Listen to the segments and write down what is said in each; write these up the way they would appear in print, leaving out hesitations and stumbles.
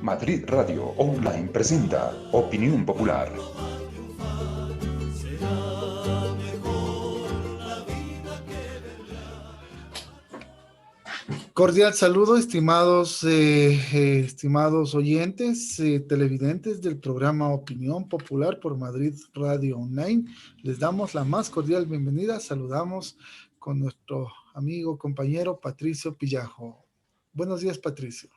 Madrid Radio Online presenta Opinión Popular. Cordial saludo, estimados oyentes, televidentes del programa Opinión Popular por Madrid Radio Online. Les damos la más cordial bienvenida. Saludamos con nuestro amigo, compañero Patricio Pillajo. Buenos días, Patricio.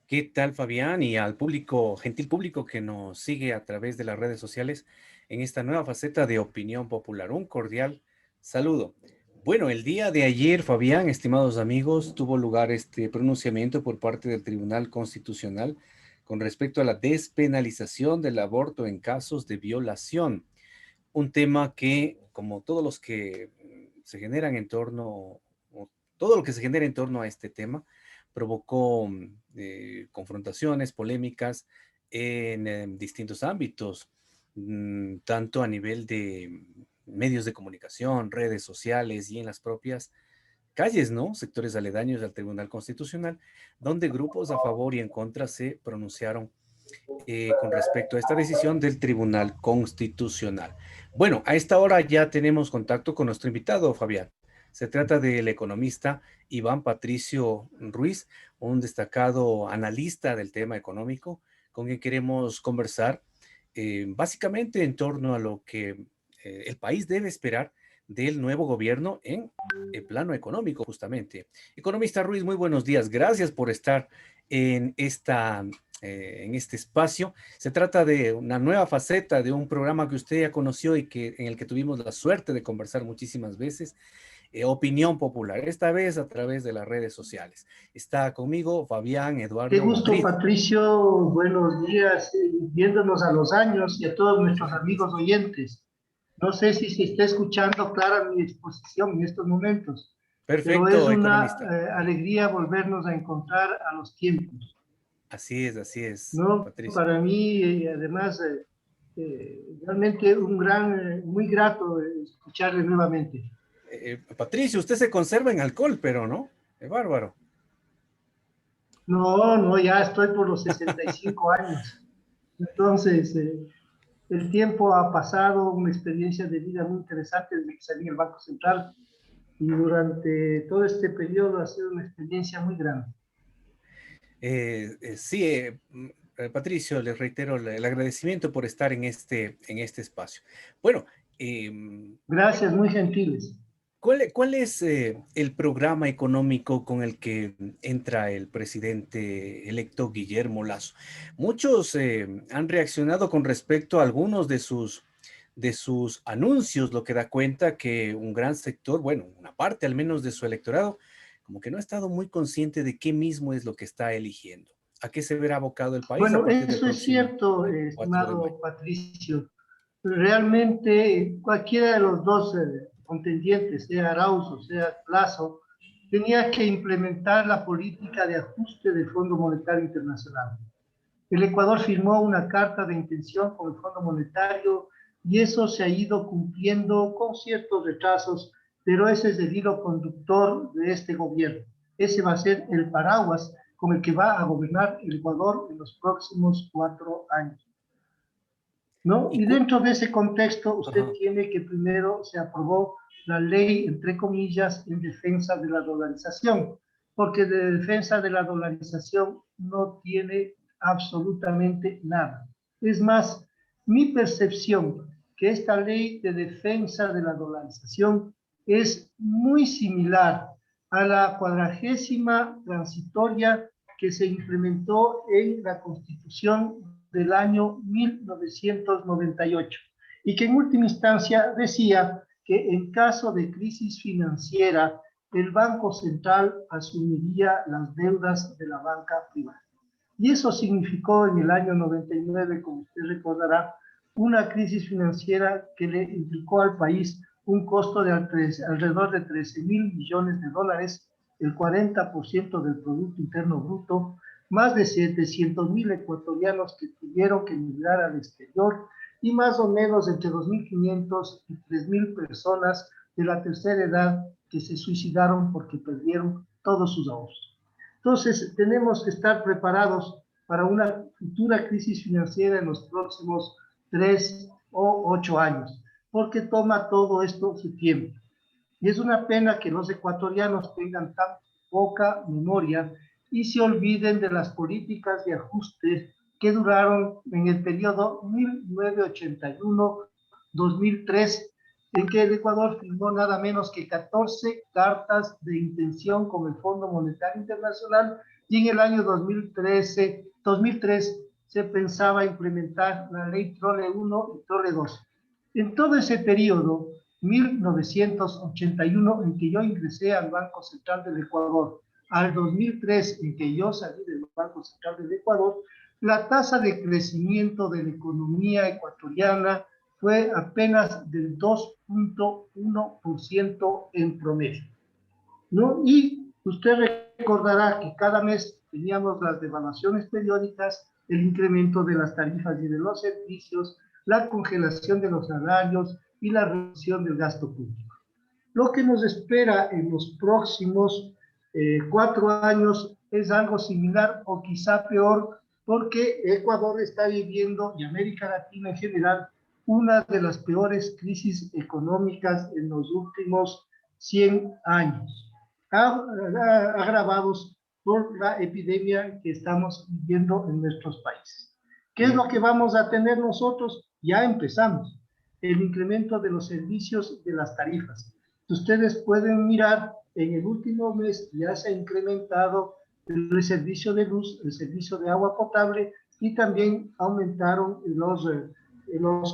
¿Qué tal, Fabián? Y al público, gentil público que nos sigue a través de las redes sociales en esta nueva faceta de Opinión Popular. Un cordial saludo. Bueno, el día de ayer, Fabián, estimados amigos, tuvo lugar este pronunciamiento por parte del Tribunal Constitucional con respecto a la despenalización del aborto en casos de violación. Un tema que, como todos los que se generan en torno, o todo lo que se genera en torno a este tema, provocó confrontaciones, polémicas en distintos ámbitos, tanto a nivel de medios de comunicación, redes sociales y en las propias calles, ¿no? Sectores aledaños al Tribunal Constitucional, donde grupos a favor y en contra se pronunciaron con respecto a esta decisión del Tribunal Constitucional. Bueno, a esta hora ya tenemos contacto con nuestro invitado, Fabián. Se trata del economista Iván Patricio Ruiz, un destacado analista del tema económico, con quien queremos conversar básicamente en torno a lo que el país debe esperar del nuevo gobierno en el plano económico, justamente. Economista Ruiz, muy buenos días. Gracias por estar en este espacio. Se trata de una nueva faceta de un programa que usted ya conoció y en el que tuvimos la suerte de conversar muchísimas veces. Opinión Popular, esta vez a través de las redes sociales. Está conmigo Fabián Eduardo Qué gusto, Madrid. Patricio, buenos días, viéndonos a los años y a todos nuestros amigos oyentes. No sé si se está escuchando clara mi exposición en estos momentos. Perfecto, pero es una alegría volvernos a encontrar a los tiempos. Así es, ¿no? Patricio. Para mí, además, realmente muy grato escucharle nuevamente. Patricio, usted se conserva en alcohol, pero ¿no? Es bárbaro. No, ya estoy por los 65 años. Entonces, el tiempo ha pasado, una experiencia de vida muy interesante desde que salí del Banco Central. Y durante todo este periodo ha sido una experiencia muy grande. Patricio, les reitero el agradecimiento por estar en este espacio. Bueno. Gracias, muy gentiles. ¿Cuál es el programa económico con el que entra el presidente electo Guillermo Lasso? Muchos han reaccionado con respecto a algunos de sus anuncios, lo que da cuenta que un gran sector, bueno, una parte al menos de su electorado, como que no ha estado muy consciente de qué mismo es lo que está eligiendo. ¿A qué se verá abocado el país? Bueno, eso es cierto, estimado Patricio. Realmente cualquiera de los dos contendientes, sea Arauz o sea Lasso, tenía que implementar la política de ajuste del Fondo Monetario Internacional. El Ecuador firmó una carta de intención con el Fondo Monetario y eso se ha ido cumpliendo con ciertos retrasos, pero ese es el hilo conductor de este gobierno. Ese va a ser el paraguas con el que va a gobernar el Ecuador en los próximos 4 años. ¿No? Y dentro de ese contexto, usted tiene que primero se aprobó la ley, entre comillas, en defensa de la dolarización, porque de defensa de la dolarización no tiene absolutamente nada. Es más, mi percepción que esta ley de defensa de la dolarización es muy similar a la 40ª transitoria que se implementó en la Constitución del año 1998 y que en última instancia decía que en caso de crisis financiera el Banco Central asumiría las deudas de la banca privada. Y eso significó en el año 99, como usted recordará, una crisis financiera que le implicó al país un costo de alrededor de 13.000 millones de dólares, el 40% del Producto Interno Bruto, más de 700.000 ecuatorianos que tuvieron que emigrar al exterior y más o menos entre 2.500 y 3.000 personas de la tercera edad que se suicidaron porque perdieron todos sus ahorros. Entonces, tenemos que estar preparados para una futura crisis financiera en los próximos 3 o 8 años, porque toma todo esto su tiempo. Y es una pena que los ecuatorianos tengan tan poca memoria y se olviden de las políticas de ajuste que duraron en el periodo 1981-2003, en que el Ecuador firmó nada menos que 14 cartas de intención con el Fondo Monetario Internacional, y en el año 2003 se pensaba implementar la ley Trole 1 y Trole 2. En todo ese periodo, 1981, en que yo ingresé al Banco Central del Ecuador, al 2003, en que yo salí del Banco Central del Ecuador, la tasa de crecimiento de la economía ecuatoriana fue apenas del 2.1% en promedio, ¿no? Y usted recordará que cada mes teníamos las devaluaciones periódicas, el incremento de las tarifas y de los servicios, la congelación de los salarios y la reducción del gasto público. Lo que nos espera en los próximos 4 años es algo similar o quizá peor, porque Ecuador está viviendo, y América Latina en general, una de las peores crisis económicas en los últimos 100 años, agravados por la epidemia que estamos viviendo en nuestros países. ¿Qué es lo que vamos a tener nosotros? Ya empezamos. El incremento de los servicios de las tarifas. Ustedes pueden mirar, en el último mes ya se ha incrementado el servicio de luz, el servicio de agua potable, y también aumentaron los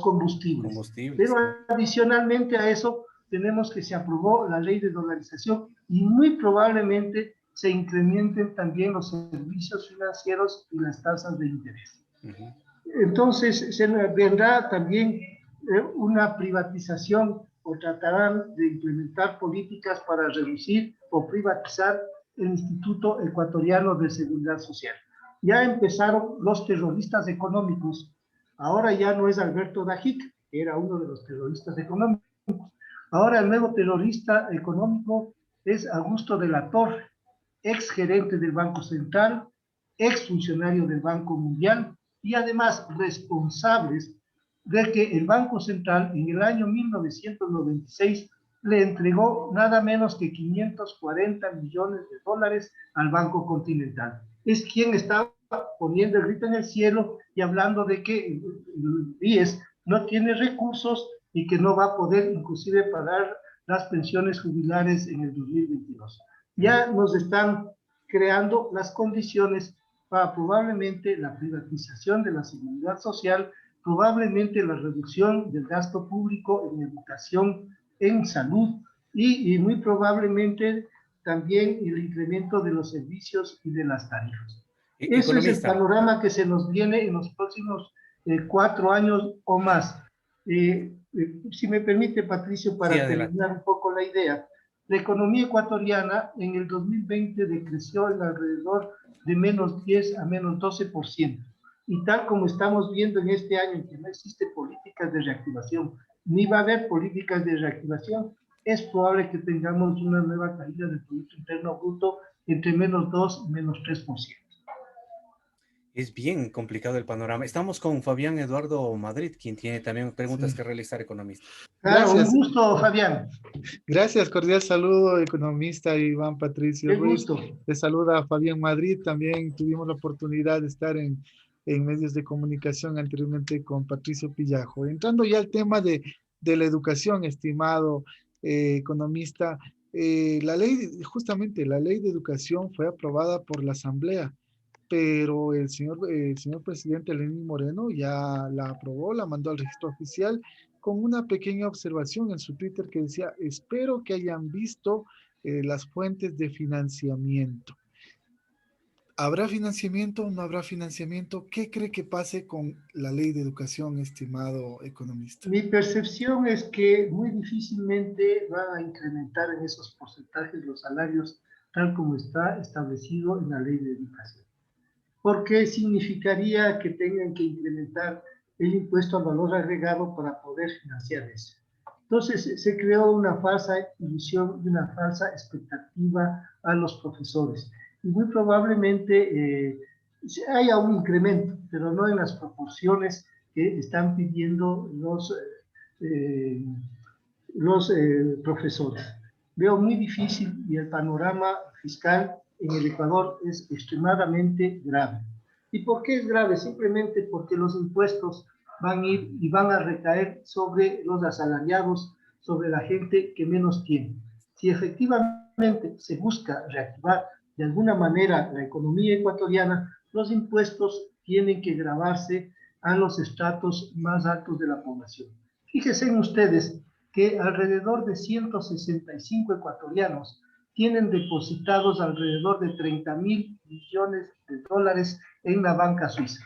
combustibles. Pero adicionalmente a eso, tenemos que se aprobó la ley de dolarización y muy probablemente se incrementen también los servicios financieros y las tasas de interés. Entonces, se vendrá también una privatización, o tratarán de implementar políticas para reducir o privatizar el Instituto Ecuatoriano de Seguridad Social. Ya empezaron los terroristas económicos. Ahora ya no es Alberto Dajic, que era uno de los terroristas económicos. Ahora el nuevo terrorista económico es Augusto de la Torre, ex gerente del Banco Central, ex funcionario del Banco Mundial, y además responsables de que el Banco Central en el año 1996 le entregó nada menos que 540 millones de dólares al Banco Continental. Es quien está poniendo el grito en el cielo y hablando de que el BIES no tiene recursos y que no va a poder inclusive pagar las pensiones jubilares en el 2022. Ya nos están creando las condiciones para probablemente la privatización de la seguridad social, probablemente la reducción del gasto público en educación, en salud, y muy probablemente también el incremento de los servicios y de las tarifas. Ese es el panorama que se nos viene en los próximos 4 años o más. Si me permite, Patricio, para terminar un poco la idea, la economía ecuatoriana en el 2020 decreció en alrededor de menos 10 a menos 12%. Y tal como estamos viendo en este año, en que no existe políticas de reactivación, ni va a haber políticas de reactivación, es probable que tengamos una nueva caída del Producto Interno Bruto entre menos 2 y menos 3%. Es bien complicado el panorama. Estamos con Fabián Eduardo Madrid, quien tiene también preguntas que realizar, economista. Claro, un gusto, Fabián. Gracias, cordial saludo, economista Iván Patricio Ruiz. Te saluda Fabián Madrid. También tuvimos la oportunidad de estar en medios de comunicación anteriormente con Patricio Pillajo. Entrando ya al tema de la educación, estimado economista, justamente la ley de educación fue aprobada por la Asamblea, pero el señor presidente Lenín Moreno ya la aprobó, la mandó al registro oficial con una pequeña observación en su Twitter que decía: espero que hayan visto las fuentes de financiamiento. ¿Habrá financiamiento o no habrá financiamiento? ¿Qué cree que pase con la ley de educación, estimado economista? Mi percepción es que muy difícilmente van a incrementar en esos porcentajes los salarios tal como está establecido en la ley de educación, porque significaría que tengan que incrementar el impuesto al valor agregado para poder financiar eso. Entonces se creó una falsa ilusión y una falsa expectativa a los profesores. y muy probablemente haya un incremento, pero no en las proporciones que están pidiendo los profesores. Veo muy difícil y el panorama fiscal en el Ecuador es extremadamente grave. ¿Y por qué es grave? Simplemente porque los impuestos van a ir y van a recaer sobre los asalariados, sobre la gente que menos tiene. Si efectivamente se busca reactivar de alguna manera la economía ecuatoriana, los impuestos tienen que gravarse a los estratos más altos de la población. Fíjense en ustedes que alrededor de 165 ecuatorianos tienen depositados alrededor de 30.000 millones de dólares en la banca suiza.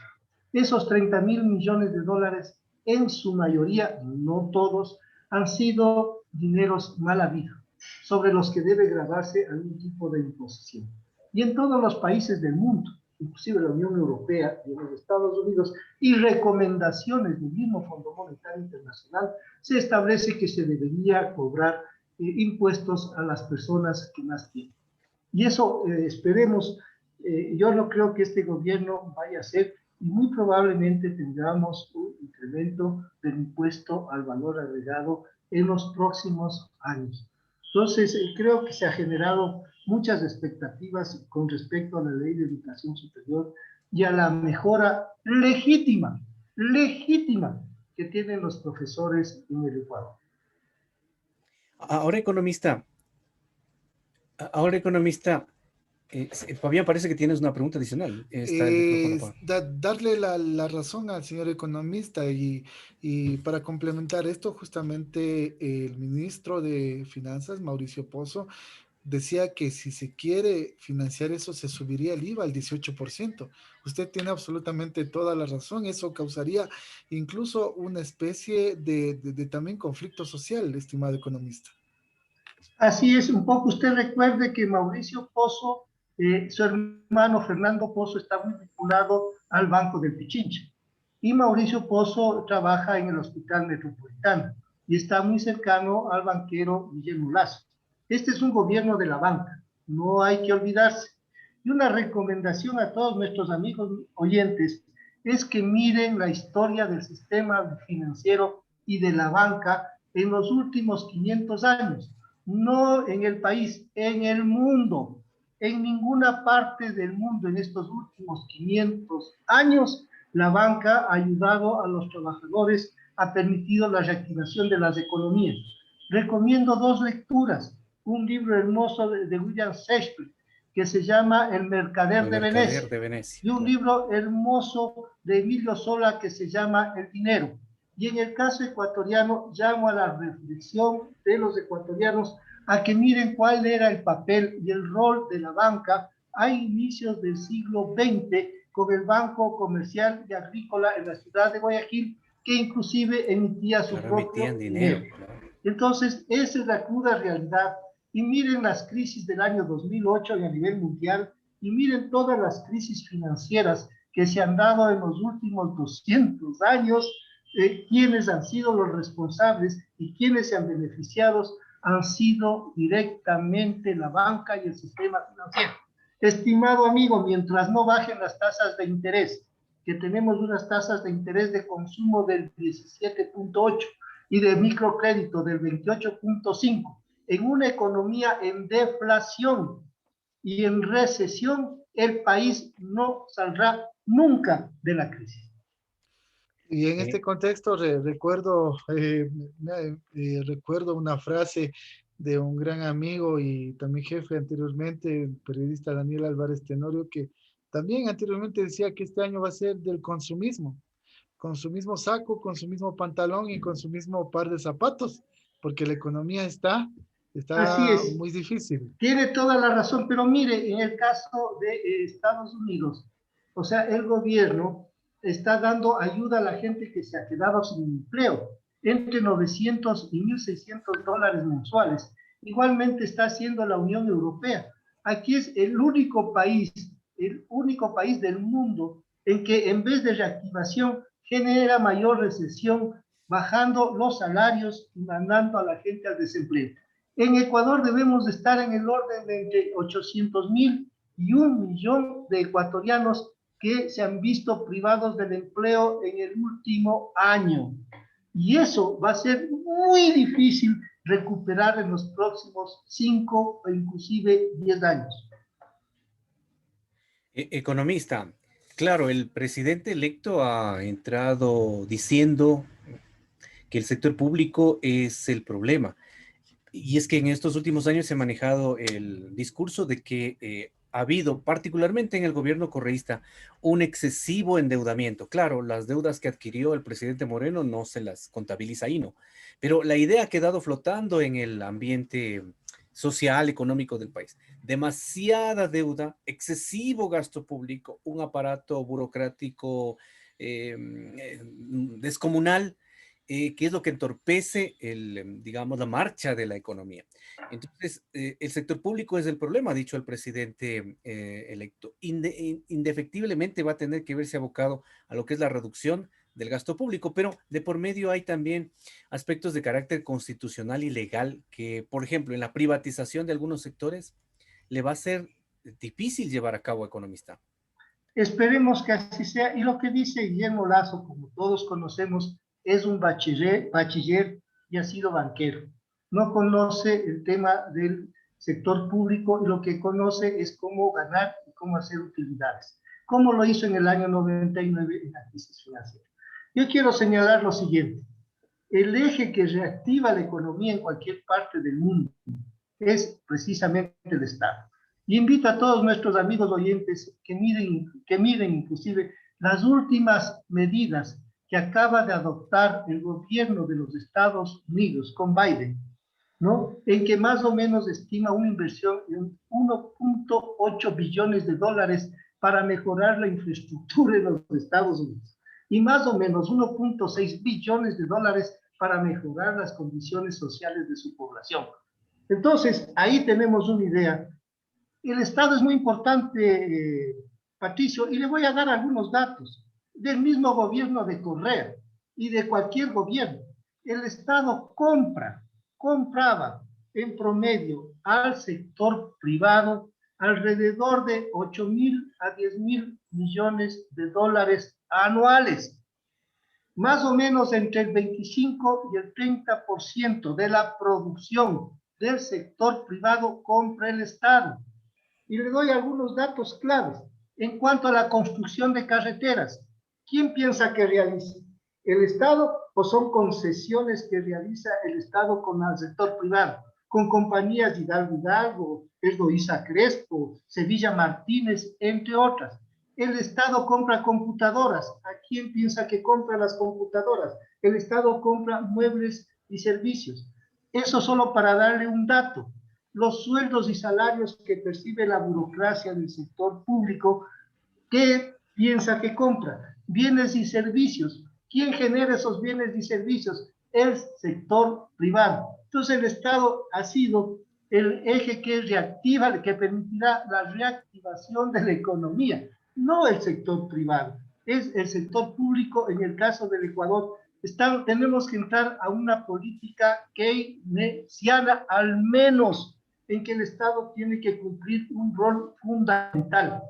Esos 30.000 millones de dólares, en su mayoría, no todos, han sido dineros mal habidos, sobre los que debe gravarse algún tipo de imposición. Y en todos los países del mundo, inclusive la Unión Europea y en los Estados Unidos, y recomendaciones del mismo Fondo Monetario Internacional, se establece que se debería cobrar impuestos a las personas que más tienen. Y eso esperemos, yo no creo que este gobierno vaya a hacer, y muy probablemente tendremos un incremento del impuesto al valor agregado en los próximos años. Entonces, creo que se ha generado muchas expectativas con respecto a la ley de educación superior y a la mejora legítima que tienen los profesores en el Ecuador. Ahora, economista, Fabián, parece que tienes una pregunta adicional. Está el micrófono. Darle la razón al señor economista y para complementar esto, justamente el ministro de Finanzas, Mauricio Pozo, decía que si se quiere financiar eso, se subiría el IVA al 18%. Usted tiene absolutamente toda la razón. Eso causaría incluso una especie de también conflicto social, estimado economista. Así es, un poco usted recuerde que Mauricio Pozo, su hermano Fernando Pozo, está muy vinculado al Banco del Pichincha. Y Mauricio Pozo trabaja en el Hospital Metropolitano y está muy cercano al banquero Guillermo Lazo. Este es un gobierno de la banca, no hay que olvidarse. Y una recomendación a todos nuestros amigos oyentes es que miren la historia del sistema financiero y de la banca en los últimos 500 años. No en el país, en el mundo. En ninguna parte del mundo en estos últimos 500 años la banca ha ayudado a los trabajadores, ha permitido la reactivación de las economías. Recomiendo dos lecturas. Un libro hermoso de William Shakespeare que se llama El Mercader de Venecia. Y un libro hermoso de Emilio Zola que se llama El Dinero. Y en el caso ecuatoriano, llamo a la reflexión de los ecuatorianos a que miren cuál era el papel y el rol de la banca a inicios del siglo XX con el Banco Comercial y Agrícola en la ciudad de Guayaquil, que inclusive emitía su propio dinero. Entonces, esa es la cruda realidad. Y miren las crisis del año 2008 a nivel mundial, y miren todas las crisis financieras que se han dado en los últimos 200 años, quienes han sido los responsables y quienes se han beneficiado han sido directamente la banca y el sistema financiero. Estimado amigo, mientras no bajen las tasas de interés, que tenemos unas tasas de interés de consumo del 17.8 y de microcrédito del 28.5, en una economía en deflación y en recesión, el país no saldrá nunca de la crisis. Y en este contexto recuerdo una frase de un gran amigo y también jefe anteriormente, el periodista Daniel Álvarez Tenorio, que también anteriormente decía que este año va a ser del consumismo, con su mismo saco, con su mismo pantalón y con su mismo par de zapatos, porque la economía está Así es. muy difícil. Tiene toda la razón, pero mire, en el caso de Estados Unidos, o sea, el gobierno está dando ayuda a la gente que se ha quedado sin empleo, entre 900 y 1.600 dólares mensuales. Igualmente está haciendo la Unión Europea. Aquí es el único país del mundo en que en vez de reactivación genera mayor recesión, bajando los salarios y mandando a la gente al desempleo. En Ecuador debemos estar en el orden de entre 800.000 y 1 millón de ecuatorianos que se han visto privados del empleo en el último año. Y eso va a ser muy difícil recuperar en los próximos 5 o inclusive 10 años. Economista, claro, el presidente electo ha entrado diciendo que el sector público es el problema. Y es que en estos últimos años se ha manejado el discurso de que ha habido, particularmente en el gobierno correísta, un excesivo endeudamiento. Claro, las deudas que adquirió el presidente Moreno no se las contabiliza ahí, ¿no? Pero la idea ha quedado flotando en el ambiente social, económico del país. Demasiada deuda, excesivo gasto público, un aparato burocrático descomunal, que es lo que entorpece digamos, la marcha de la economía. Entonces, el sector público es el problema, ha dicho el presidente electo. Indefectiblemente va a tener que verse abocado a lo que es la reducción del gasto público, pero de por medio hay también aspectos de carácter constitucional y legal que, por ejemplo, en la privatización de algunos sectores le va a ser difícil llevar a cabo, economista. Esperemos que así sea. Y lo que dice Guillermo Lasso, como todos conocemos, es un bachiller y ha sido banquero. No conoce el tema del sector público y lo que conoce es cómo ganar y cómo hacer utilidades. Como lo hizo en el año 99 en la crisis financiera. Yo quiero señalar lo siguiente. El eje que reactiva la economía en cualquier parte del mundo es precisamente el Estado. Y invito a todos nuestros amigos oyentes que miren inclusive las últimas medidas que acaba de adoptar el gobierno de los Estados Unidos con Biden, ¿no? En que más o menos estima una inversión de 1.8 billones de dólares para mejorar la infraestructura en los Estados Unidos y más o menos 1.6 billones de dólares para mejorar las condiciones sociales de su población. Entonces, ahí tenemos una idea. El Estado es muy importante, Patricio, y le voy a dar algunos datos del mismo gobierno de Correa y de cualquier gobierno. El Estado compraba en promedio al sector privado alrededor de 8.000 a 10.000 millones de dólares anuales. Más o menos entre el 25 y el 30% de la producción del sector privado compra el Estado. Y le doy algunos datos claves. En cuanto a la construcción de carreteras, ¿quién piensa que realiza? ¿El Estado o son concesiones que realiza el Estado con el sector privado? Con compañías Hidalgo, Eloísa Crespo, Sevilla Martínez, entre otras. El Estado compra computadoras. ¿A quién piensa que compra las computadoras? El Estado compra muebles y servicios. Eso solo para darle un dato. Los sueldos y salarios que percibe la burocracia del sector público, ¿qué piensa que compra? Bienes y servicios. ¿Quién genera esos bienes y servicios? El sector privado. Entonces el Estado ha sido el eje que reactiva, que permitirá la reactivación de la economía, no el sector privado, es el sector público. En el caso del Ecuador, tenemos que entrar a una política keynesiana, al menos, en que el Estado tiene que cumplir un rol fundamental.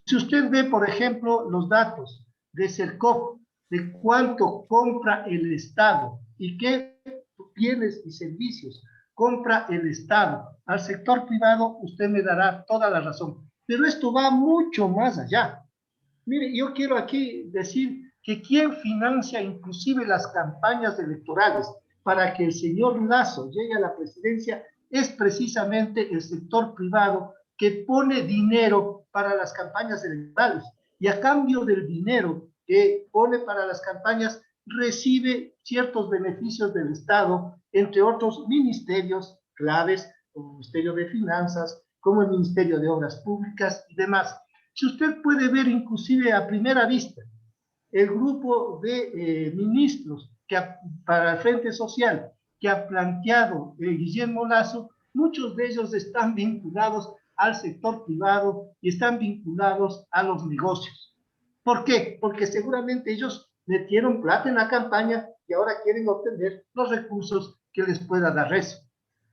Si usted ve, por ejemplo, los datos de Sercop, de cuánto compra el Estado y qué bienes y servicios compra el Estado al sector privado, usted me dará toda la razón. Pero esto va mucho más allá. Mire, yo quiero aquí decir que quien financia inclusive las campañas electorales para que el señor Lasso llegue a la presidencia es precisamente el sector privado, que pone dinero para las campañas electorales y a cambio del dinero que pone para las campañas recibe ciertos beneficios del Estado, entre otros ministerios claves, como el Ministerio de Finanzas, como el Ministerio de Obras Públicas y demás. Si usted puede ver inclusive a primera vista el grupo de ministros para el Frente Social que ha planteado Guillermo Lasso, muchos de ellos están vinculados al sector privado y están vinculados a los negocios. ¿Por qué? Porque seguramente ellos metieron plata en la campaña y ahora quieren obtener los recursos que les pueda dar eso.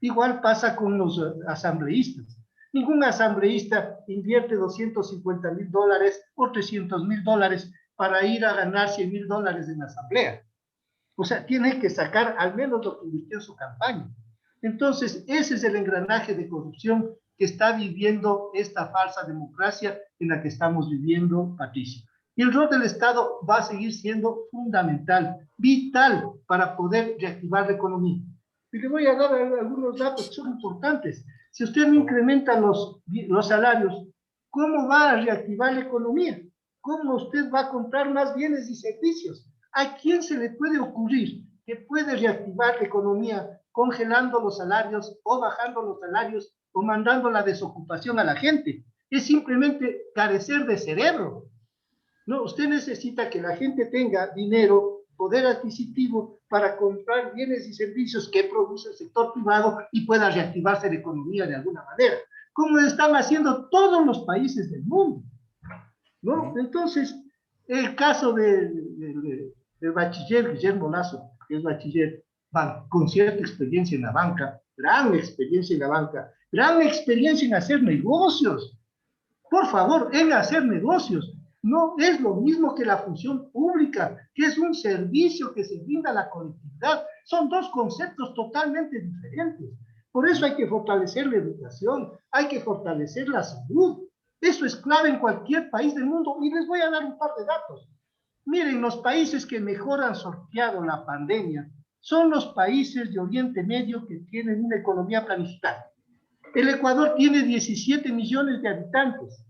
Igual pasa con los asambleístas. Ningún asambleísta invierte $250,000 o $300,000 para ir a ganar $100,000 en la asamblea. O sea, tiene que sacar al menos lo que invirtió en su campaña. Entonces, ese es el engranaje de corrupción que está viviendo esta falsa democracia en la que estamos viviendo, Patricio. Y el rol del Estado va a seguir siendo fundamental, vital, para poder reactivar la economía. Y le voy a dar algunos datos que son importantes. Si usted no incrementa los salarios, ¿cómo va a reactivar la economía? ¿Cómo usted va a comprar más bienes y servicios? ¿A quién se le puede ocurrir que puede reactivar la economía congelando los salarios o bajando los salarios o mandando la desocupación a la gente? Es simplemente carecer de cerebro. No, usted necesita que la gente tenga dinero, poder adquisitivo para comprar bienes y servicios que produce el sector privado y pueda reactivarse la economía de alguna manera, como están haciendo todos los países del mundo, ¿no? Entonces, el caso del bachiller Guillermo Lazo, que es bachiller con cierta experiencia en la banca, gran experiencia en la banca, gran experiencia en hacer negocios. Por favor, en hacer negocios. No es lo mismo que la función pública, que es un servicio que se brinda a la colectividad. Son dos conceptos totalmente diferentes. Por eso hay que fortalecer la educación, hay que fortalecer la salud. Eso es clave en cualquier país del mundo. Y les voy a dar un par de datos. Miren, los países que mejor han sorteado la pandemia son los países de Oriente Medio que tienen una economía planificada. El Ecuador tiene 17 millones de habitantes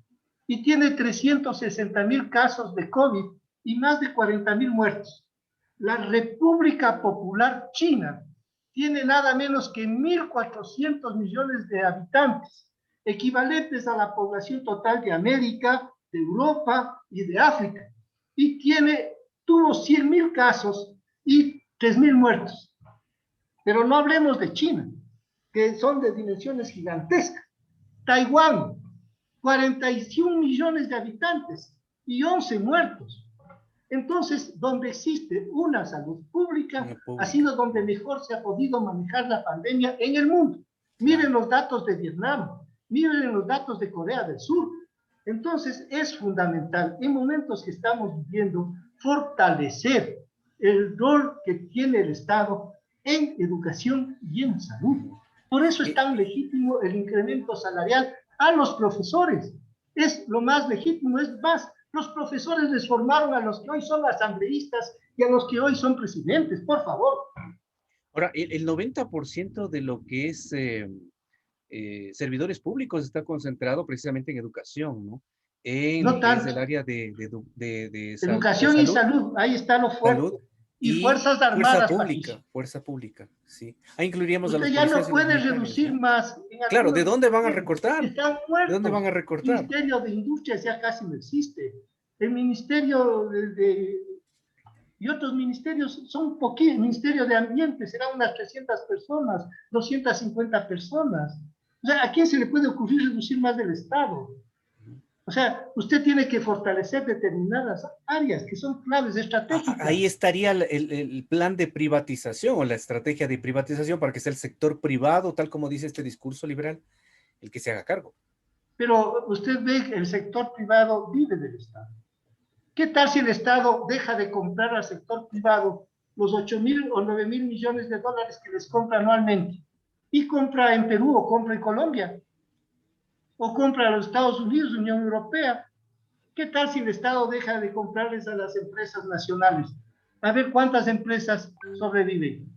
y tiene 360,000 casos de COVID y más de 40,000 muertos. La República Popular China tiene nada menos que 1.400 millones de habitantes, equivalentes a la población total de América, de Europa y de África, y tuvo 100,000 casos y 3,000 muertos. Pero no hablemos de China, que son de dimensiones gigantescas. Taiwán, 41 millones de habitantes y 11 muertos. Entonces, donde existe una salud pública, ha sido donde mejor se ha podido manejar la pandemia en el mundo. Miren los datos de Vietnam, miren los datos de Corea del Sur. Entonces, es fundamental, en momentos que estamos viviendo, fortalecer el rol que tiene el Estado en educación y en salud. Por eso es tan legítimo el incremento salarial a los profesores. Es lo más legítimo, es más, los profesores les formaron a los que hoy son asambleístas y a los que hoy son presidentes, por favor. Ahora, el 90% de lo que es servidores públicos está concentrado precisamente en educación, ¿no? En no lo que es el área de educación y salud, ahí está lo fuerte. Salud y fuerzas armadas. Fuerza pública, sí. Ahí incluiríamos a los policías. Usted ya no puede reducir, ¿no? Más. Claro, ¿de dónde van a recortar? Están muertos. ¿De dónde van a recortar? El Ministerio de Industrias ya casi no existe. El Ministerio y otros ministerios son poquitos. El Ministerio de Ambiente serán unas 300 personas, 250 personas. O sea, ¿a quién se le puede ocurrir reducir más del Estado? O sea, usted tiene que fortalecer determinadas áreas que son claves estratégicas. Ahí estaría el plan de privatización o la estrategia de privatización para que sea el sector privado, tal como dice este discurso liberal, el que se haga cargo. Pero usted ve que el sector privado vive del Estado. ¿Qué tal si el Estado deja de comprar al sector privado los 8,000 o 9,000 millones de dólares que les compra anualmente y compra en Perú o compra en Colombia? O compra a los Estados Unidos, Unión Europea. ¿Qué tal si el Estado deja de comprarles a las empresas nacionales? A ver cuántas empresas sobreviven.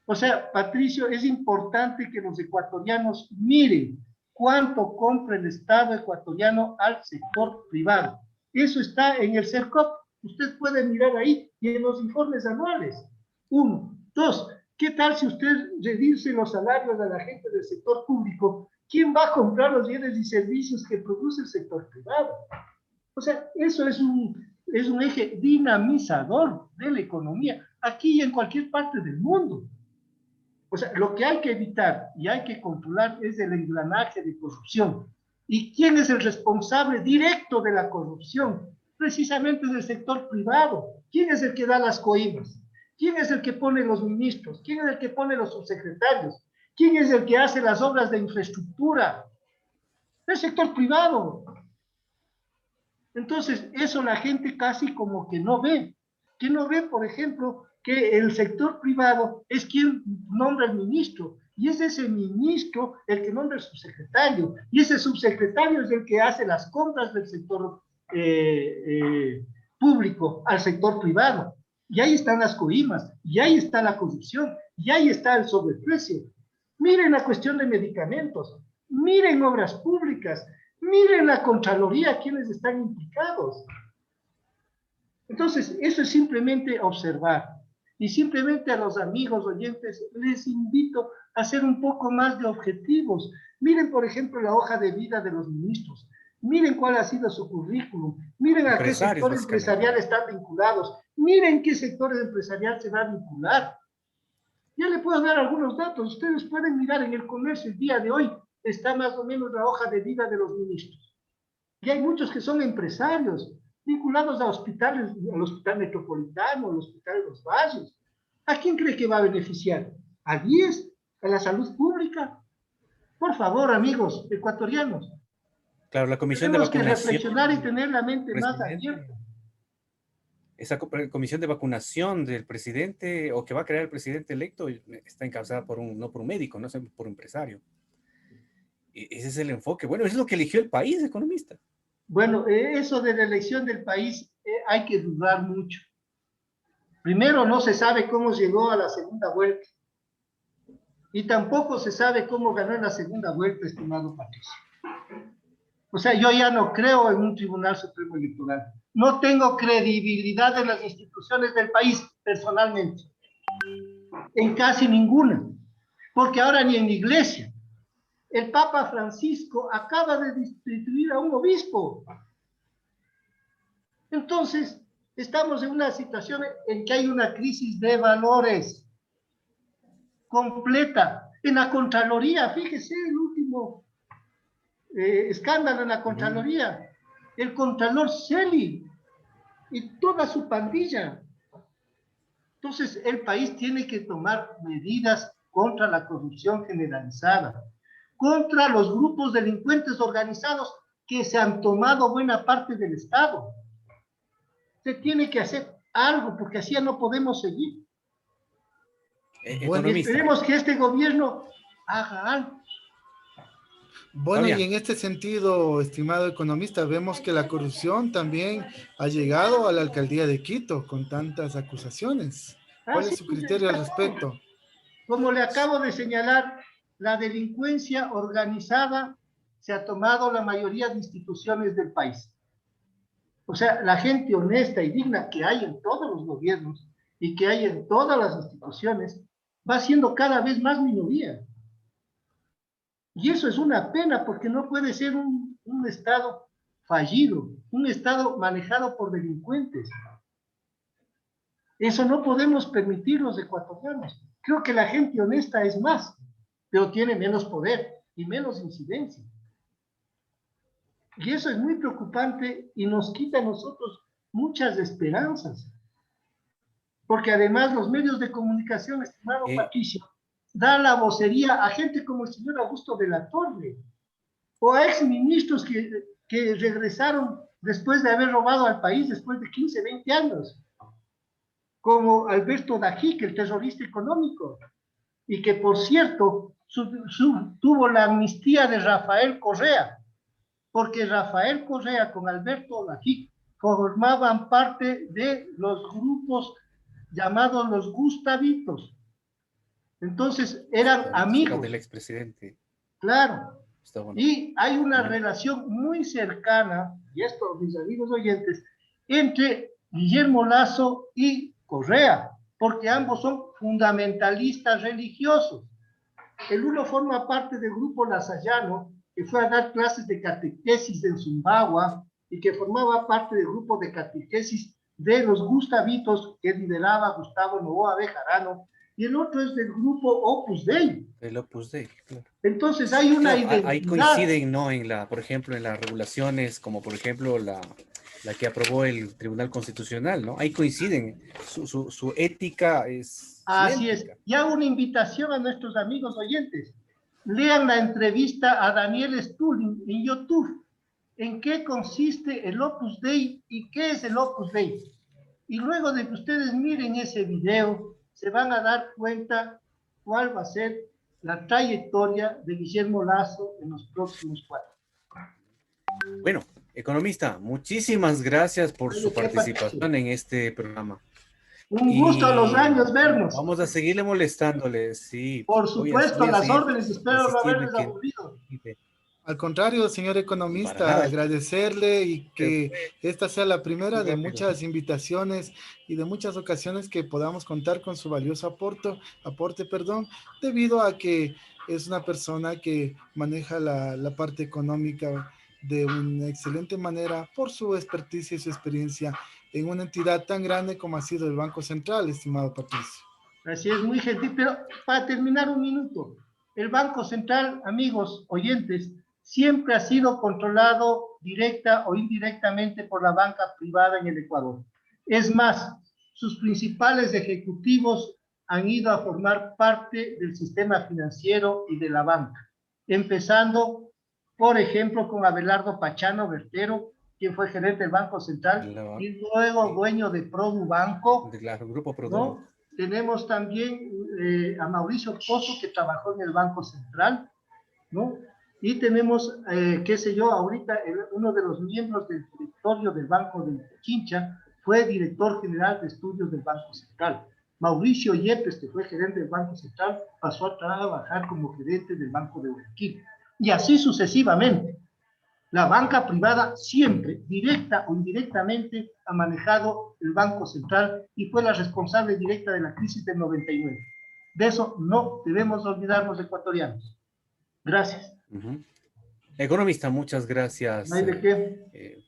O sea, Patricio, es importante que los ecuatorianos miren cuánto compra el Estado ecuatoriano al sector privado. Eso está en el CERCOP. Usted puede mirar ahí y en los informes anuales. 1. 2. ¿Qué tal si usted reduce los salarios a la gente del sector público? ¿Quién va a comprar los bienes y servicios que produce el sector privado? O sea, eso es un eje dinamizador de la economía, aquí y en cualquier parte del mundo. O sea, lo que hay que evitar y hay que controlar es el engranaje de corrupción. ¿Y quién es el responsable directo de la corrupción? Precisamente es el sector privado. ¿Quién es el que da las coimas? ¿Quién es el que pone los ministros? ¿Quién es el que pone los subsecretarios? ¿Quién es el que hace las obras de infraestructura? el sector privado. Entonces, eso la gente casi como que no ve. Que no ve, por ejemplo, que el sector privado es quien nombra al ministro, y es ese ministro el que nombra al subsecretario, y ese subsecretario es el que hace las compras del sector público al sector privado. Y ahí están las coimas, y ahí está la corrupción, y ahí está el sobreprecio. Miren la cuestión de medicamentos, miren obras públicas, miren la Contraloría, quienes están implicados. Entonces, eso es simplemente observar. Y simplemente a los amigos oyentes les invito a ser un poco más de objetivos. Miren, por ejemplo, la hoja de vida de los ministros. Miren cuál ha sido su currículum. Miren a qué sectores empresariales están vinculados. Miren qué sectores empresariales se va a vincular. Ya le puedo dar algunos datos. Ustedes pueden mirar en el comercio el día de hoy. Está más o menos la hoja de vida de los ministros. Y hay muchos que son empresarios, vinculados a hospitales, al Hospital Metropolitano, al Hospital de los Valles. ¿A quién cree que va a beneficiar? ¿A 10? ¿A la salud pública? Por favor, amigos ecuatorianos. Claro, la comisión de vacunación. Tenemos que reflexionar y tener la mente más abierta. Esa comisión de vacunación del presidente, o que va a crear el presidente electo, está encabezada por no por un médico, no por un empresario. Ese es el enfoque. Bueno, eso es lo que eligió el país, economista. Bueno, eso de la elección del país hay que dudar mucho. Primero, no se sabe cómo llegó a la segunda vuelta. Y tampoco se sabe cómo ganó en la segunda vuelta, estimado Patricio. O sea, yo ya no creo en un Tribunal Supremo Electoral. No tengo credibilidad en las instituciones del país, personalmente. En casi ninguna. Porque ahora ni en la iglesia. El Papa Francisco acaba de destituir a un obispo. Entonces, estamos en una situación en que hay una crisis de valores completa. En la Contraloría, fíjese el último escándalo en la Contraloría, el Contralor Celi y toda su pandilla. Entonces, el país tiene que tomar medidas contra la corrupción generalizada, contra los grupos delincuentes organizados que se han tomado buena parte del Estado. Se tiene que hacer algo, porque así ya no podemos seguir. Bueno, esperemos que este gobierno haga algo. Bueno, y en este sentido, estimado economista, vemos que la corrupción también ha llegado a la alcaldía de Quito con tantas acusaciones. ¿Cuál es su criterio al respecto? Como le acabo de señalar, la delincuencia organizada se ha tomado la mayoría de instituciones del país. O sea, la gente honesta y digna que hay en todos los gobiernos y que hay en todas las instituciones va siendo cada vez más minoría. Y eso es una pena, porque no puede ser un Estado fallido, un Estado manejado por delincuentes. Eso no podemos permitir los ecuatorianos. Creo que la gente honesta es más, pero tiene menos poder y menos incidencia. Y eso es muy preocupante y nos quita a nosotros muchas esperanzas. Porque además los medios de comunicación, estimado Patricio, da la vocería a gente como el señor Augusto de la Torre, o a exministros que regresaron después de haber robado al país después de 15, 20 años, como Alberto Dajic, el terrorista económico, y que por cierto tuvo la amnistía de Rafael Correa, porque Rafael Correa con Alberto Dajic formaban parte de los grupos llamados los Gustavitos. Entonces, eran amigos. Del expresidente. Claro. Bueno. Y hay una relación muy cercana, y esto, mis amigos oyentes, entre Guillermo Lasso y Correa, porque ambos son fundamentalistas religiosos. El uno forma parte del grupo lasallano, que fue a dar clases de catequesis en Zumbagua, y que formaba parte del grupo de catequesis de los Gustavitos, que lideraba Gustavo Noboa Bejarano, y el otro es del grupo Opus Dei. El Opus Dei, claro. Entonces hay una identidad. Ahí coinciden, ¿no? Por ejemplo, en las regulaciones, como por ejemplo la que aprobó el Tribunal Constitucional, ¿no? Ahí coinciden, su ética es... Así es. Y hago una invitación a nuestros amigos oyentes. lean la entrevista a Daniel Stulin en YouTube. ¿En qué consiste el Opus Dei y qué es el Opus Dei? Y luego de que ustedes miren ese video, se van a dar cuenta cuál va a ser la trayectoria de Guillermo Lasso en los próximos 4 años. Bueno, economista, muchísimas gracias por su participación en este programa. Un gusto a los años vernos. Vamos a seguirle molestándole, sí. Por supuesto, las órdenes, espero no haberles aburrido. Al contrario, señor economista, agradecerle y que esta sea la primera de muchas invitaciones y de muchas ocasiones que podamos contar con su valioso aporte, debido a que es una persona que maneja la parte económica de una excelente manera por su experticia y su experiencia en una entidad tan grande como ha sido el Banco Central, estimado Patricio. Así es, muy gentil, pero para terminar un minuto, el Banco Central, amigos oyentes, siempre ha sido controlado directa o indirectamente por la banca privada en el Ecuador. Es más, sus principales ejecutivos han ido a formar parte del sistema financiero y de la banca, empezando, por ejemplo, con Abelardo Pachano Bertero, quien fue gerente del Banco Central, y luego dueño de Produbanco. Del grupo Produbanco. ¿No? Tenemos también a Mauricio Pozo, que trabajó en el Banco Central, ¿no? Y tenemos, qué sé yo, ahorita uno de los miembros del directorio del Banco de Pichincha fue director general de estudios del Banco Central. Mauricio Yepes, que fue gerente del Banco Central, pasó a trabajar como gerente del Banco de Guayaquil. Y así sucesivamente. La banca privada siempre, directa o indirectamente, ha manejado el Banco Central y fue la responsable directa de la crisis del 99. De eso no debemos olvidarnos, ecuatorianos. Gracias. Economista, muchas gracias. ¿No hay de qué?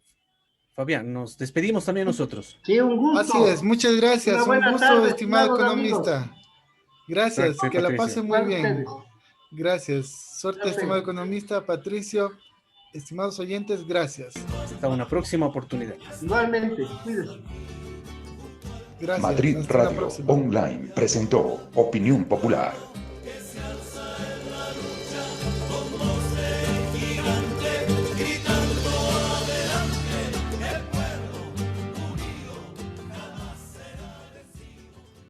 Fabián, nos despedimos también nosotros. Sí, un gusto. Así es, muchas gracias. Un gusto, tarde, estimado economista. Amigos. Gracias, Suerte, que la Patricio. pase muy bien. Ustedes. Gracias. Suerte, estimado economista, Patricio. Estimados oyentes, gracias. Hasta una próxima oportunidad. Igualmente, cuídense. Gracias. Madrid Hasta la Radio próxima. Online presentó Opinión Popular.